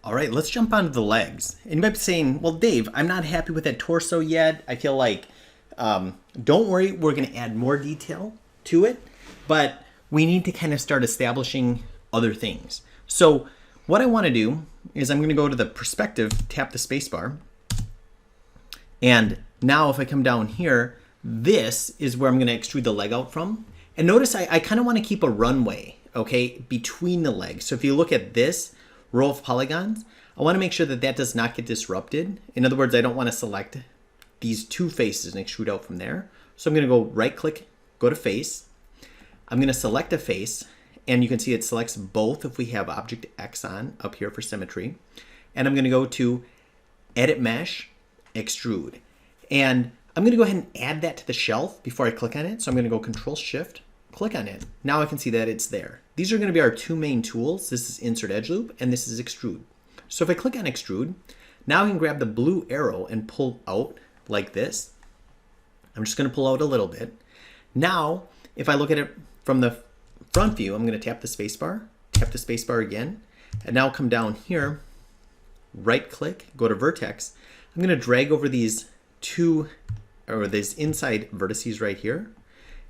All right, let's jump onto the legs. And you might be saying, well, Dave, I'm not happy with that torso yet. I feel like, don't worry, we're going to add more detail to it, but we need to kind of start establishing other things. So what I want to do is I'm going to go to the perspective, tap the spacebar, and now if I come down here, this is where I'm going to extrude the leg out from. And notice I kind of want to keep a runway, okay, between the legs. So if you look at this row of polygons, I want to make sure that that does not get disrupted. In other words, I don't want to select these two faces and extrude out from there. So I'm going to go right click, go to face. I'm going to select a face, and you can see it selects both if we have object X on up here for symmetry. And I'm going to go to edit mesh, extrude. And I'm going to go ahead and add that to the shelf before I click on it. So I'm going to go Control Shift, click on it. Now I can see that it's there. These are going to be our two main tools. This is Insert Edge Loop and this is Extrude. So if I click on Extrude, now I can grab the blue arrow and pull out like this. I'm just going to pull out a little bit. Now, if I look at it from the front view, I'm going to tap the spacebar again, and now come down here, right click, go to vertex. I'm going to drag over these these inside vertices right here,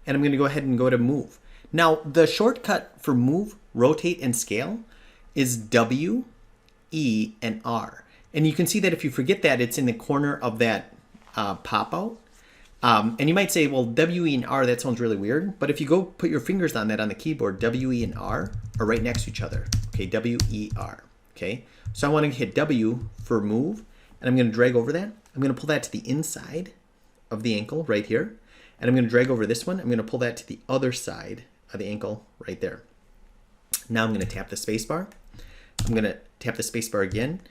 and I'm going to go ahead and go to move. Now, the shortcut for move, rotate, and scale is W, E, and R. And you can see that if you forget that, it's in the corner of that pop-out. And you might say, well, W, E, and R, that sounds really weird. But if you go put your fingers on that on the keyboard, W, E, and R are right next to each other. Okay, W, E, R. Okay, so I want to hit W for move, and I'm going to drag over that. I'm going to pull that to the inside of the ankle right here. And I'm going to drag over this one. I'm going to pull that to the other side of the ankle right there. Now I'm going to tap the spacebar. I'm going to tap the spacebar again.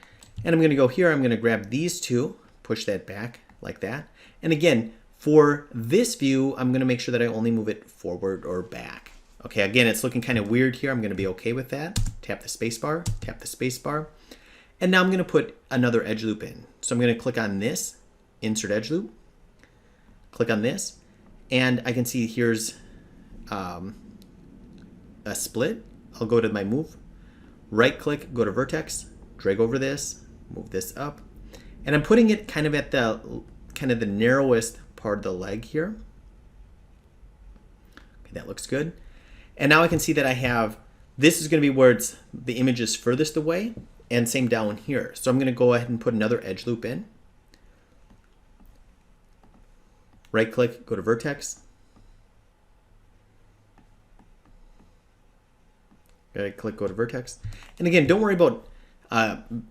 And I'm going to go here. I'm going to grab these two, push that back like that. And again, for this view, I'm going to make sure that I only move it forward or back. Okay, again, it's looking kind of weird here. I'm going to be okay with that. Tap the spacebar. And now I'm going to put another edge loop in. So I'm going to click on this, insert edge loop, click on this, and I can see here's a split. I'll go to my move, right click, go to vertex, drag over this, move this up, and I'm putting it kind of at the narrowest part of the leg here. Okay, that looks good. And now I can see that I have, this is going to be where the image is furthest away, and same down here. So I'm going to go ahead and put another edge loop in. Right click, go to vertex. Right click, go to vertex. And again, don't worry about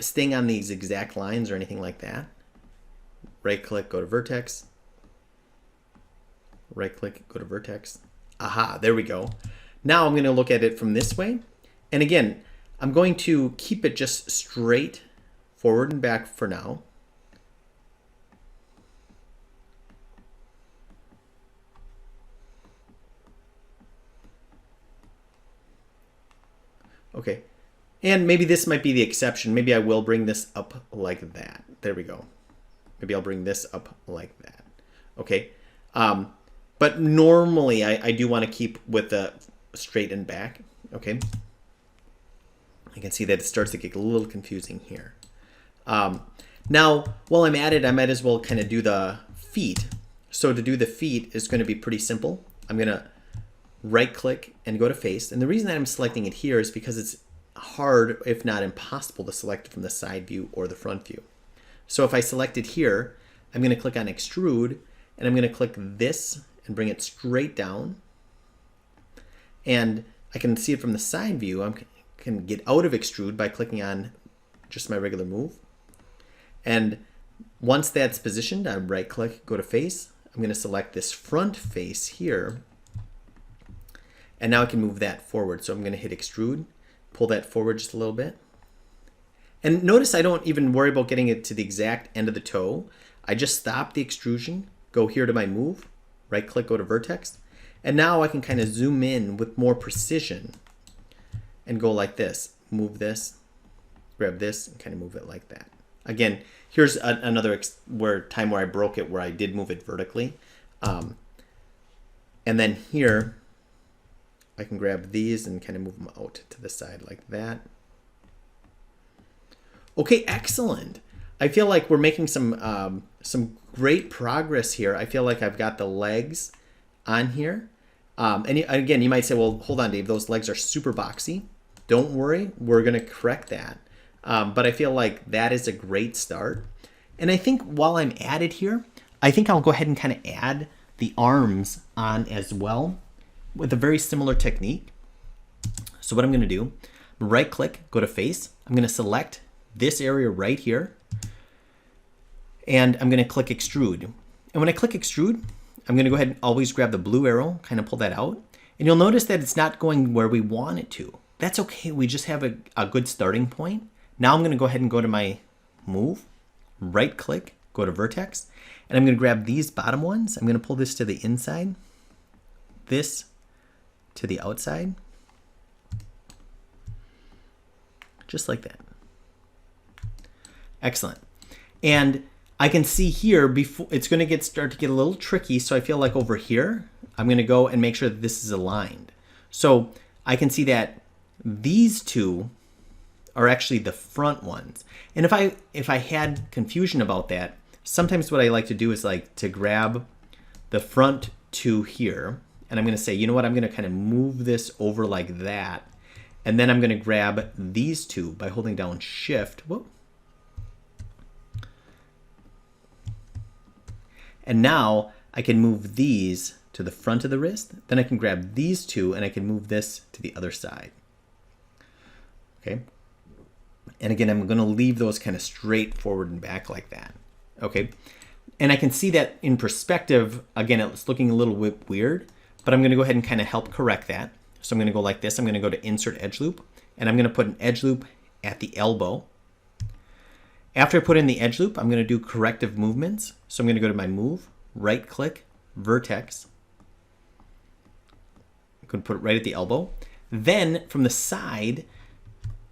staying on these exact lines or anything like that. Right click, go to vertex. Right click, go to vertex. Aha, there we go. Now I'm going to look at it from this way. And again, I'm going to keep it just straight forward and back for now. Okay, and maybe this might be the exception. Maybe I will bring this up like that. There we go. Maybe I'll bring this up like that. Okay, but normally I do want to keep with the straight and back. Okay, you can see that it starts to get a little confusing here. Now, while I'm at it, I might as well kind of do the feet. So to do the feet is going to be pretty simple. I'm going to right click and go to face. And the reason that I'm selecting it here is because it's hard, if not impossible, to select from the side view or the front view. So if I select it here, I'm going to click on extrude, and I'm going to click this and bring it straight down. And I can see it from the side view. I can get out of extrude by clicking on just my regular move. And once that's positioned, I right click, go to face. I'm going to select this front face here. And now I can move that forward. So I'm going to hit extrude, pull that forward just a little bit. And notice I don't even worry about getting it to the exact end of the toe. I just stop the extrusion, go here to my move, right click, go to vertex. And now I can kind of zoom in with more precision and go like this. Move this, grab this, and kind of move it like that. Again, here's another time where I broke it, where I did move it vertically. And then here, I can grab these and kind of move them out to the side like that. Okay, excellent. I feel like we're making some great progress here. I feel like I've got the legs on here. And again, you might say, well, hold on, Dave, those legs are super boxy. Don't worry, we're going to correct that. But I feel like that is a great start. And I think while I'm at it here, I think I'll go ahead and kind of add the arms on as well with a very similar technique. So what I'm going to do, right click, go to face. I'm going to select this area right here. And I'm going to click extrude. And when I click extrude, I'm going to go ahead and always grab the blue arrow, kind of pull that out. And you'll notice that it's not going where we want it to. That's okay. We just have a good starting point. Now I'm going to go ahead and go to my move, right click, go to vertex, and I'm going to grab these bottom ones. I'm going to pull this to the inside, this to the outside, just like that. Excellent. And I can see here before it's going to start to get a little tricky. So I feel like over here, I'm going to go and make sure that this is aligned. So I can see that these two are actually the front ones. And if I had confusion about that, sometimes what I like to do is like to grab the front two here. And I'm going to say, you know what, I'm going to kind of move this over like that. And then I'm going to grab these two by holding down shift. Whoop. And now I can move these to the front of the wrist. Then I can grab these two and I can move this to the other side. Okay. And again, I'm going to leave those kind of straight forward and back like that. Okay. And I can see that in perspective, again, it's looking a little bit weird, but I'm going to go ahead and kind of help correct that. So I'm going to go like this. I'm going to go to insert edge loop and I'm going to put an edge loop at the elbow. After I put in the edge loop, I'm going to do corrective movements. So I'm going to go to my move, right click, vertex. I'm going to put it right at the elbow. Then from the side,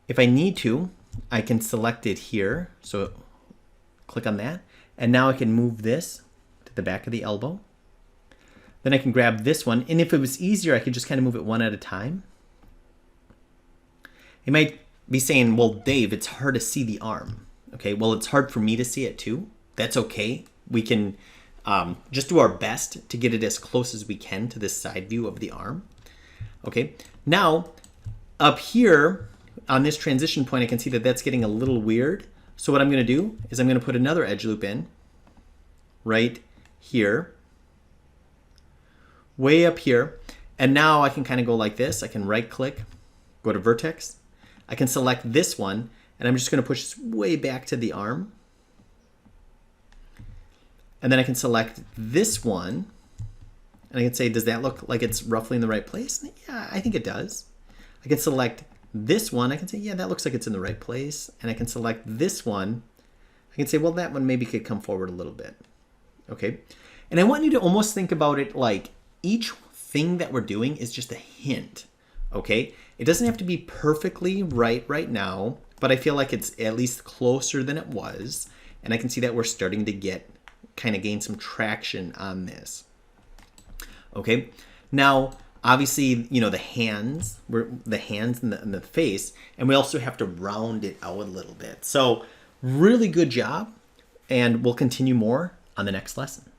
if I need to, I can select it here. So click on that. And now I can move this to the back of the elbow. Then I can grab this one. And if it was easier, I could just kind of move it one at a time. You might be saying, well, Dave, it's hard to see the arm. Okay, well, it's hard for me to see it too. That's okay. We can just do our best to get it as close as we can to this side view of the arm. Okay, now up here on this transition point, I can see that that's getting a little weird. So what I'm going to do is I'm going to put another edge loop in right here, way up here. And now I can kind of go like this. I can right click, go to vertex. I can select this one. And I'm just going to push this way back to the arm. And then I can select this one. And I can say, does that look like it's roughly in the right place? Yeah, I think it does. I can select this one. I can say, yeah, that looks like it's in the right place. And I can select this one. I can say, well, that one maybe could come forward a little bit. Okay. And I want you to almost think about it like each thing that we're doing is just a hint. Okay. It doesn't have to be perfectly right now. But I feel like it's at least closer than it was. And I can see that we're starting to kind of gain some traction on this. Okay. Now, obviously, you know, the hands and the face, and we also have to round it out a little bit. So really good job. And we'll continue more on the next lesson.